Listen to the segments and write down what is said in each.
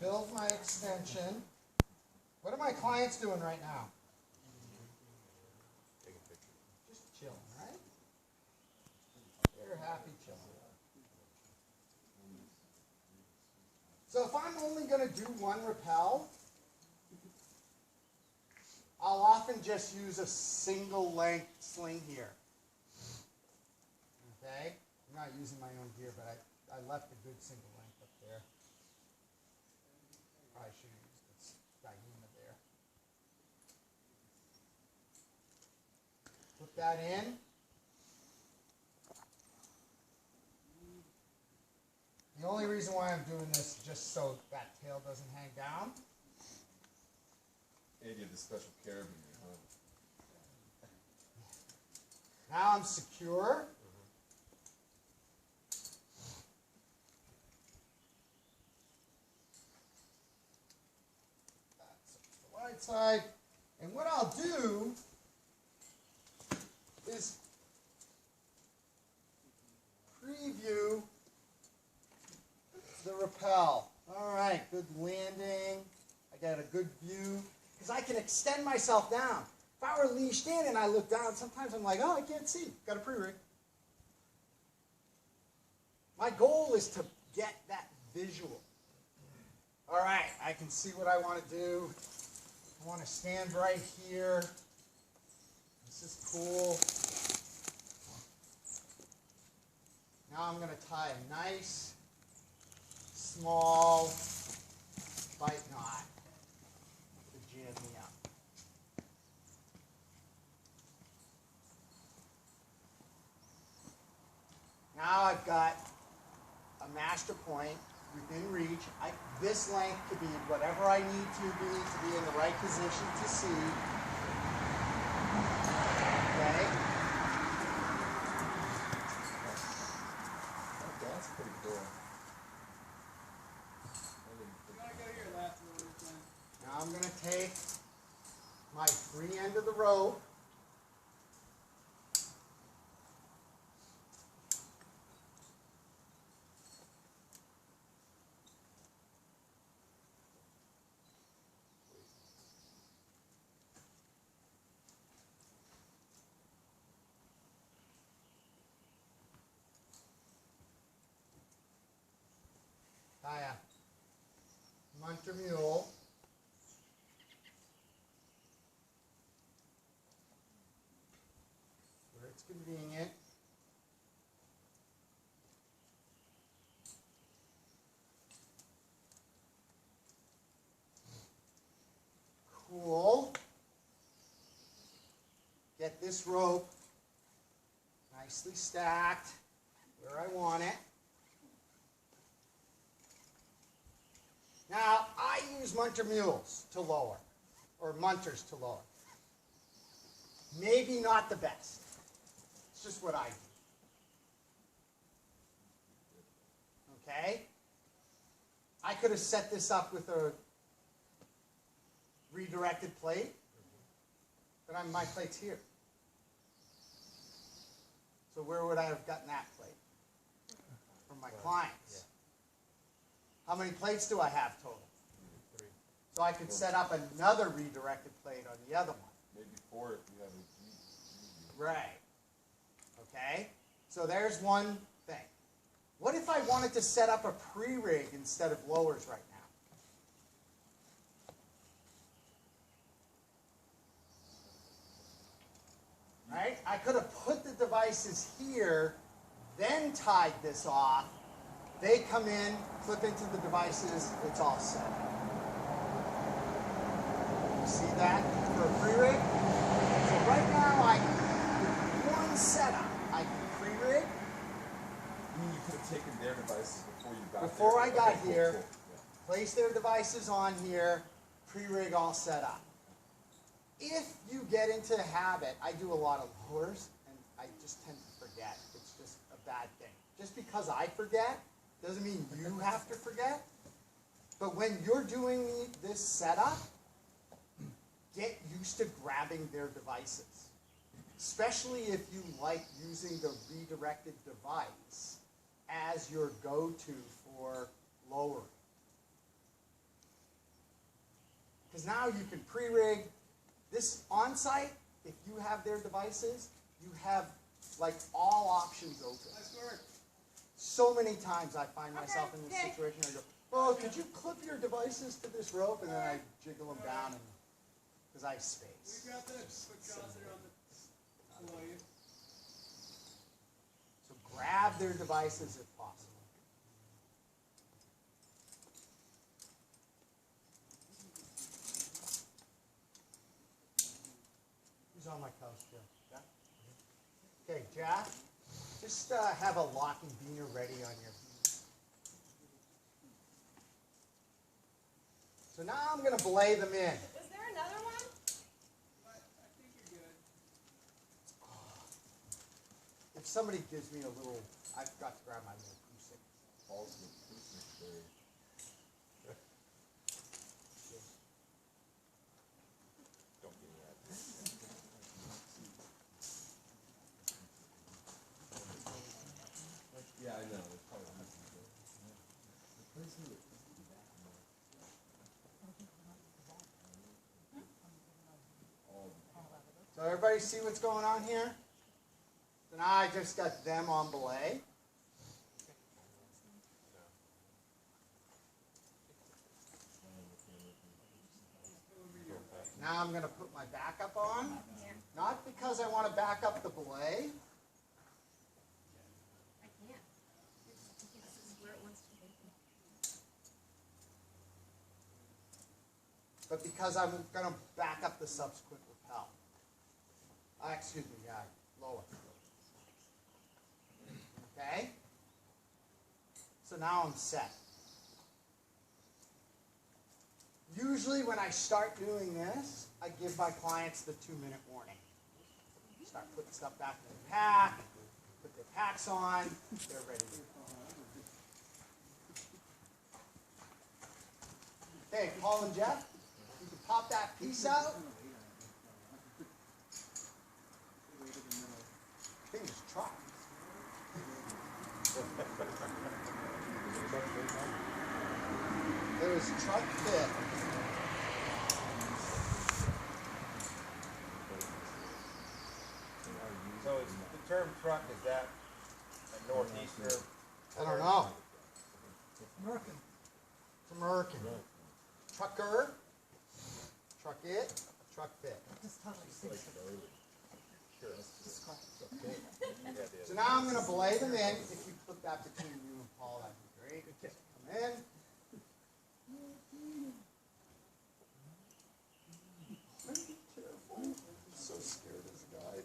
build my extension. What are my clients doing right now? Just chilling, right? They're happy chilling. So if I'm only going to do one rappel, I'll often just use a single length sling here. Okay? I'm not using my own gear, but I left a good single length up there. Probably should have used this Dyneema there. Put that in. The only reason why I'm doing this is just so that tail doesn't hang down. And you have the special carabiner, huh? Now I'm secure. That's the right side. And what I'll do is preview the rappel. All right, good landing. I got a good view because I can extend myself down. If I were leashed in and I look down, sometimes I'm like, oh, I can't see. Got a pre-rig. My goal is to get that visual. All right, I can see what I want to do. I want to stand right here. This is cool. Now I'm going to tie a nice, small bite knot to jam me up. Now I've got a master point within reach. This length could be whatever I need to be in the right position to see. Okay? That's pretty cool. Now I'm going to take my free end of the rope. Tie a munter mule. Where it's convenient. Cool. Get this rope nicely stacked where I want it. Now, I use munter mules to lower, or munters to lower. Maybe not the best. It's just what I do. Okay? I could have set this up with a redirected plate, but my plate's here. So where would I have gotten that plate? From my clients. How many plates do I have total? 3. So I could set up another redirected plate on the other one. Maybe 4 if you have a G. Right. Okay? So there's one thing. What if I wanted to set up a pre-rig instead of lowers right now? Right? I could have put the devices here, then tied this off. They come in, flip into the devices, it's all set. You see that for a pre-rig? So right now, with one setup, I can pre-rig. You mean you could have taken their devices before you got Before I got cool, here, cool. Yeah. place their devices on here, pre-rig all set up. If you get into the habit, I do a lot of lowers, and I just tend to forget. It's just a bad thing. Just because I forget, doesn't mean you have to forget. But when you're doing this setup, get used to grabbing their devices. Especially if you like using the redirected device as your go-to for lowering. Because now you can pre-rig this on-site. If you have their devices, you have like all options open. Nice work. So many times I find myself in this situation where I go, oh, could you clip your devices to this rope? And then I jiggle them down because I have space. We got this. Put Chaucer on the below you. So grab their devices if possible. Who's on my couch, Jeff? Jack? Okay, Jack, just have a locking beaner ready on your. So now I'm going to belay them in. Is there another one? I think you're good. If somebody gives me a little, I forgot to grab my little crucifix. Paul's the crucifix there. Don't give me that. Yeah, I know. It's probably not good. So everybody see what's going on here? So now I just got them on belay. Now I'm going to put my backup on. Not because I want to back up the belay. I can't. This is where it wants to take me. But because I'm going to back up the subsequent rappel. Excuse me, yeah, lower. Okay? So now I'm set. Usually when I start doing this, I give my clients the 2-minute warning. Start putting stuff back in the pack, put their packs on, they're ready to go. Okay, Paul and Jeff, you can pop that piece out. Fingers truck. There was truck fit. So is the term truck, is that a northeastern? I don't know. American. It's American. Trucker. Truck it. Truck fit. So now I'm going to belay them in. If you put that between you and Paul, that'd be great. Just come in. I'm so scared of this guy.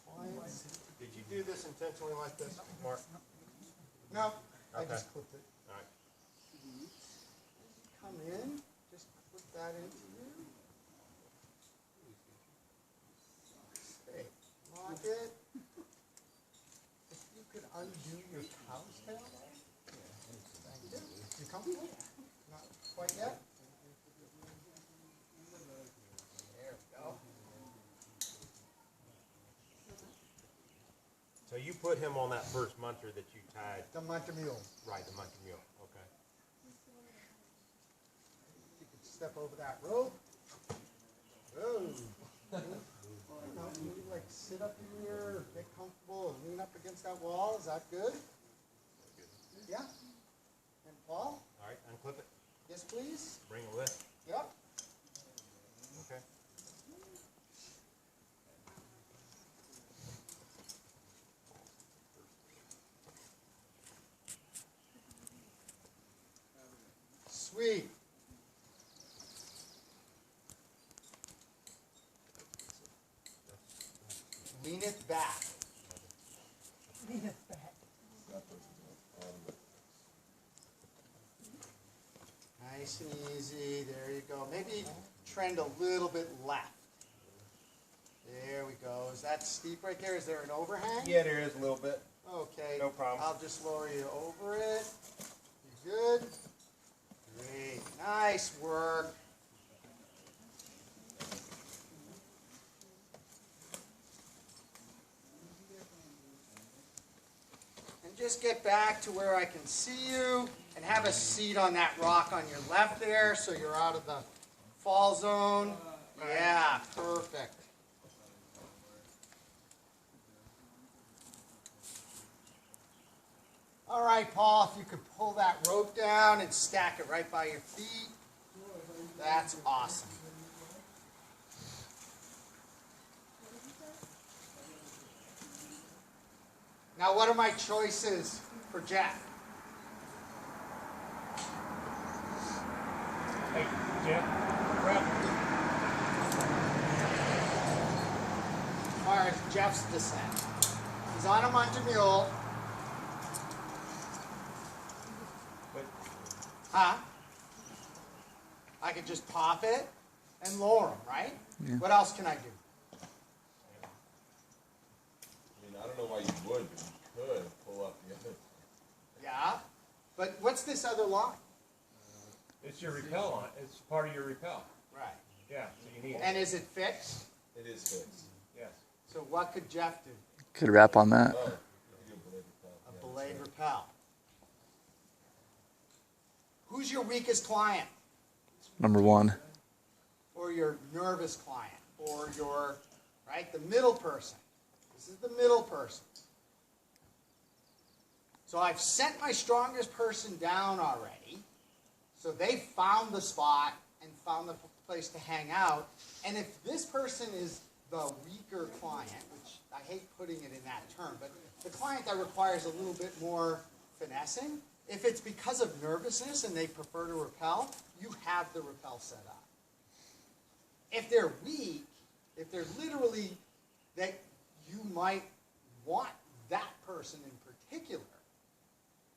Clients. Did you do this intentionally like this, Mark? No, I Okay. just clipped it. All right. Come in. Just put that into you. Okay, lock it. If you could undo your cow's tail. Thank you. You comfortable? Not quite yet? There we go. So you put him on that first muncher that you tied, The munter mule. right, the muncher mule, okay. You could step over that rope. Whoa. You like sit up here, get comfortable, and lean up against that wall. Is that good? Yeah. And Paul? All right, unclip it, Yes, please. bring it with, Yep. okay. Sweet. Lean it back. Nice and easy. There you go. Maybe trend a little bit left. There we go. Is that steep right there? Is there an overhang? Yeah, there is a little bit. Okay. No problem. I'll just lower you over it. You good? Great. Nice work. And just get back to where I can see you and have a seat on that rock on your left there so you're out of the fall zone. Yeah, perfect. All right, Paul, if you could pull that rope down and stack it right by your feet, that's awesome. Now, what are my choices for Jeff? Hey, Jeff, grab. As far as Jeff's descent, he's on a muncher mule. Huh? I could just pop it and lower him, right? Yeah. What else can I do? I mean, I don't know why you would, but you could pull up the other. Yeah. But what's this other line? It's your repel on. It's part of your repel. Right. Yeah, so you need it. And is it fixed? It is fixed. Yes. So what could Jeff do? Could wrap on that. Oh, you do a blade repel. A Yeah, blade that's repel. Who's your weakest client? Number one. Or your nervous client? Or your, right, the middle person? This is the middle person. So I've sent my strongest person down already. So they found the spot and found the place to hang out. And if this person is the weaker client, which I hate putting it in that term, but the client that requires a little bit more finessing, if it's because of nervousness and they prefer to rappel, you have the rappel set up. If they're weak, if they're literally that you might want that person in particular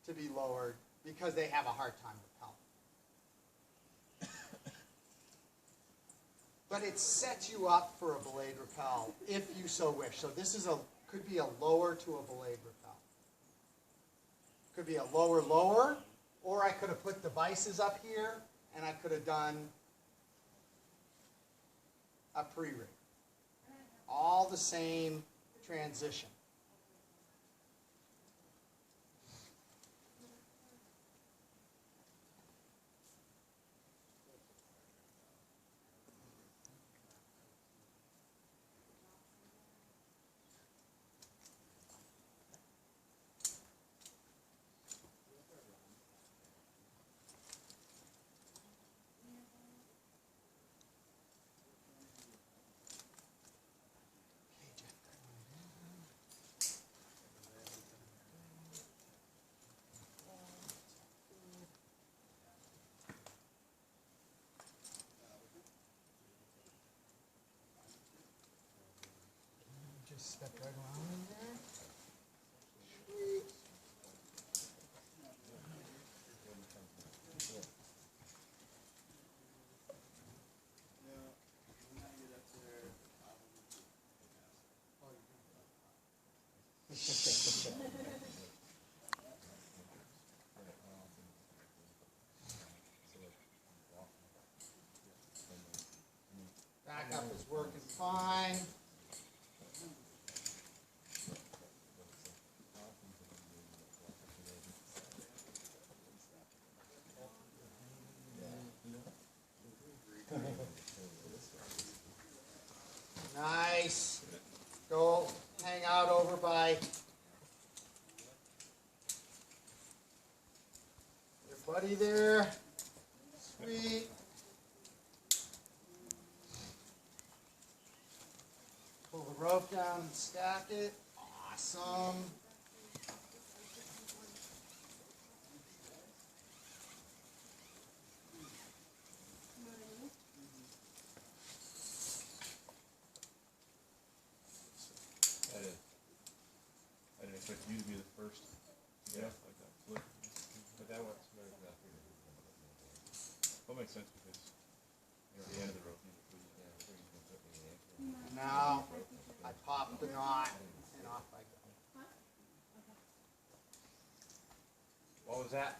to be lowered because they have a hard time rappelling. But it sets you up for a blade rappel if you so wish. So this is could be a lower to a blade rappel. Could be a lower, or I could have put devices up here and I could have done a pre-rig. All the same transition. Just step right around in there. Sweet. Backup is working fine. Nice. Go hang out over by your buddy there. Sweet. Pull the rope down and stack it. Awesome. I didn't expect you to be the first. Yeah, like that flip. But that one's better than that. That makes sense because you're at the end of the rope. Now I pop the knot and off I go. What was that?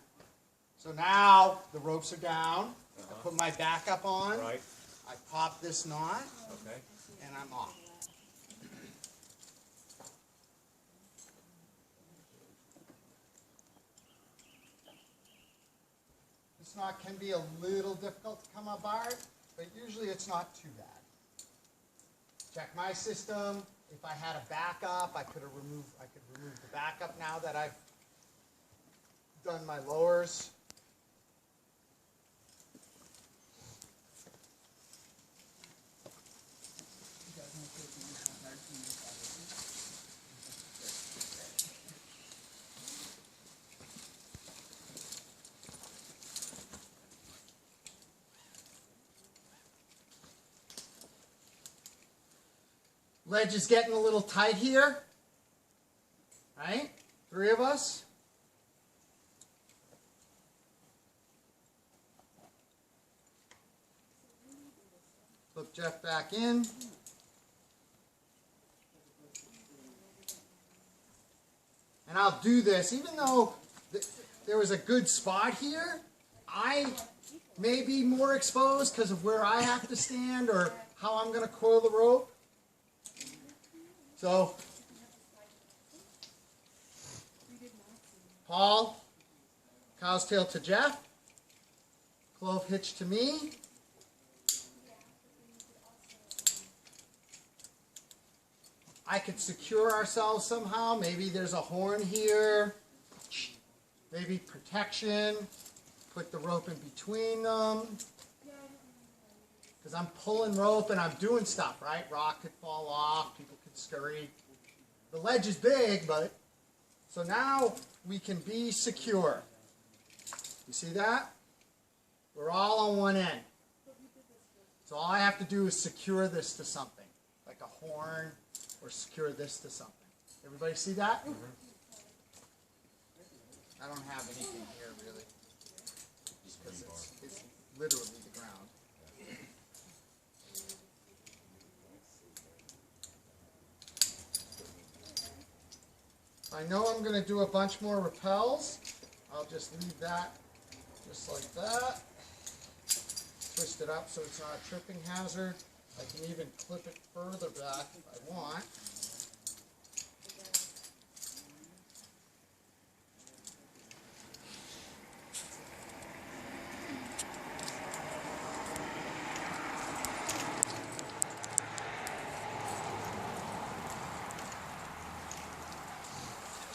So now the ropes are down. I put my backup on. Right. I pop this knot Okay. and I'm off. This knot can be a little difficult to come apart, but usually it's not too bad. Check my system. If I had a backup, I could remove the backup now that I've done my lowers. Ledge is getting a little tight here, right? 3 of us. Flip Jeff back in. And I'll do this, even though there was a good spot here, I may be more exposed because of where I have to stand or how I'm going to coil the rope. So, Paul, cow's tail to Jeff, clove hitch to me. I could secure ourselves somehow. Maybe there's a horn here. Maybe protection. Put the rope in between them. Because I'm pulling rope and I'm doing stuff, right? Rock could fall off. People could scurry. The ledge is big, but... So now we can be secure. You see that? We're all on one end. So all I have to do is secure this to something. Like a horn, or secure this to something. Everybody see that? Mm-hmm. I don't have anything here, really. Just because it's literally the ground. I know I'm going to do a bunch more rappels. I'll just leave that just like that. Twist it up so it's not a tripping hazard. I can even clip it further back if I want.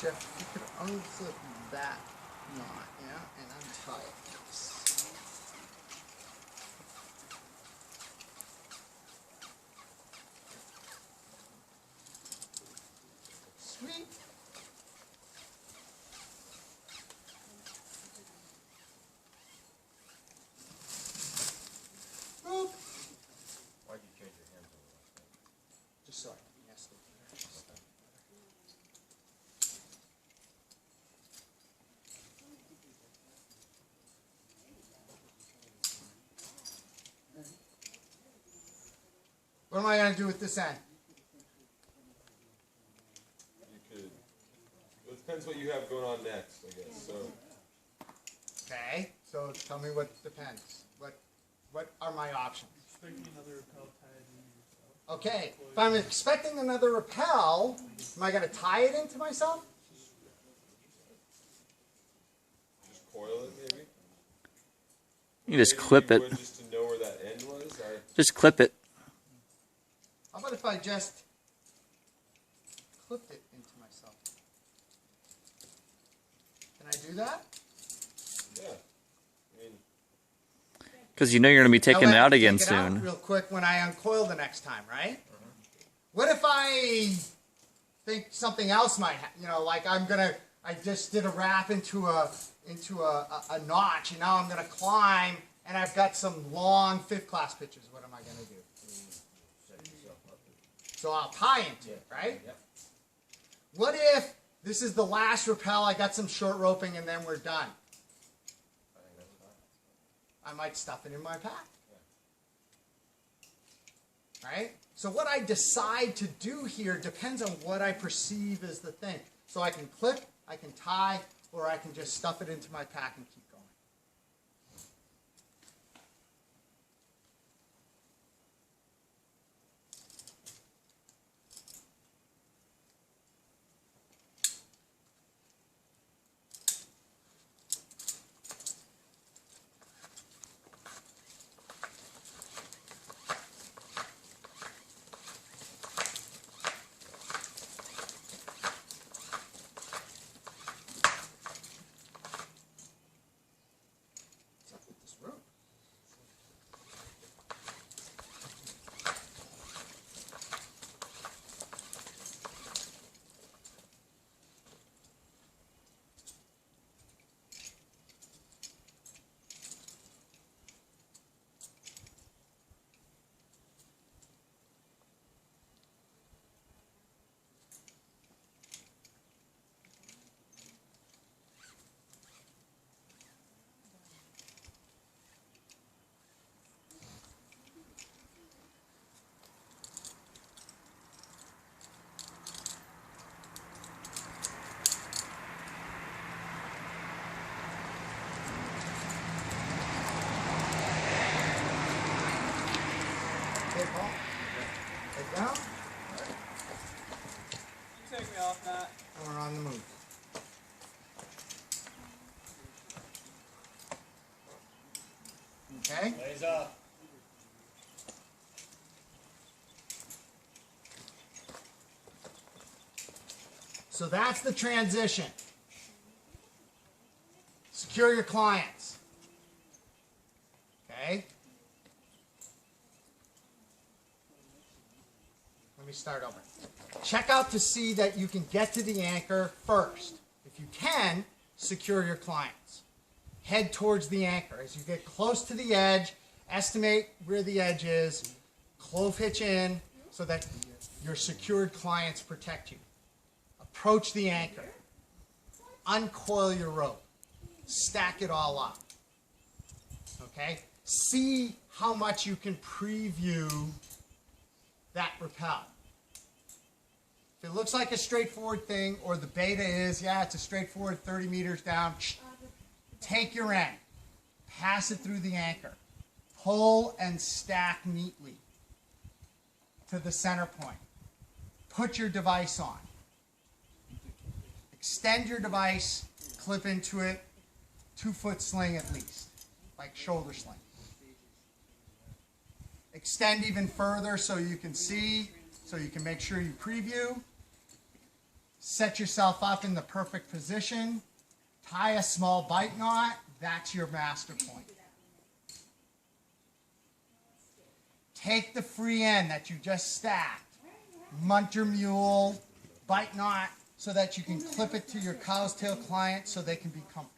Jeff, you could unflip that knot, yeah, and untie it. Sweet. Boop. Why'd you change your hands over last night? Just so I can nest it better. What am I going to do with this end? You could. Well, it depends what you have going on next, I guess. So. Okay, so tell me what depends. What are my options? Expecting another rappel tied in yourself. Okay, if I'm expecting another rappel, am I going to tie it into myself? Just coil it, maybe. You just Maybe clip you it. would just to know where that end was. Or Just clip it. How about if I just clipped it into myself? Can I do that? yeah. I mean, Because you know you're going to be taking it I'll have out to again take it out soon. real quick when I uncoil the next time, right? What if I think something else might happen? Like I just did a wrap into a notch, and now I'm gonna climb, and I've got some long 5th class pitches. What am I gonna do? So I'll tie into it, right? Yep. What if this is the last rappel, I got some short roping, and then we're done? I think that's fine. I might stuff it in my pack. Right? So what I decide to do here depends on what I perceive as the thing. So I can clip, I can tie, or I can just stuff it into my pack and keep going. off that. We're on the move. Okay? Lays up. So that's the transition. Secure your clients. Okay? Let me start over. Check out to see that you can get to the anchor first. If you can, secure your clients. Head towards the anchor. As you get close to the edge, estimate where the edge is, clove hitch in so that your secured clients protect you. Approach the anchor. Uncoil your rope. Stack it all up. Okay? See how much you can preview that rappel. If it looks like a straightforward thing, or the beta is, yeah, it's a straightforward 30 meters down, take your end. Pass it through the anchor. Pull and stack neatly to the center point. Put your device on. Extend your device, clip into it, 2-foot sling at least, like shoulder sling. Extend even further so you can see, so you can make sure you preview. Set yourself up in the perfect position. Tie a small bite knot. That's your master point. Take the free end that you just stacked. Munter mule, bite knot, so that you can clip it to your cow's tail client so they can be comfortable.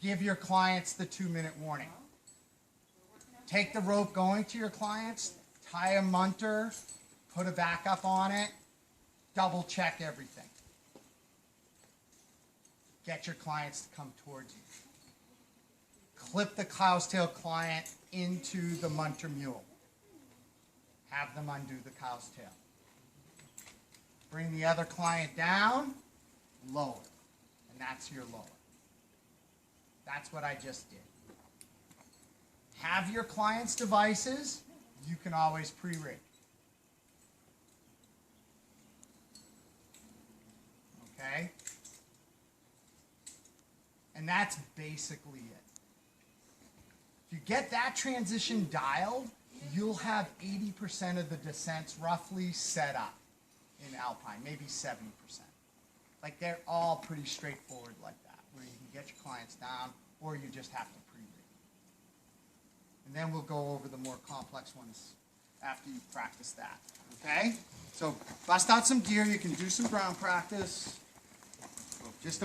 Give your clients the 2-minute warning. Take the rope going to your clients, tie a munter, put a backup on it, double check everything. Get your clients to come towards you. Clip the cow's tail client into the munter mule. Have them undo the cow's tail. Bring the other client down, lower, and that's your lower. That's what I just did. Have your client's devices. You can always pre-rig. Okay? And that's basically it. If you get that transition dialed, you'll have 80% of the descents roughly set up in Alpine, maybe 70%. Like they're all pretty straightforward like that, where you can get your clients down or you just have to pre-rig. And then we'll go over the more complex ones after you practice that. Okay? So bust out some gear. You can do some ground practice.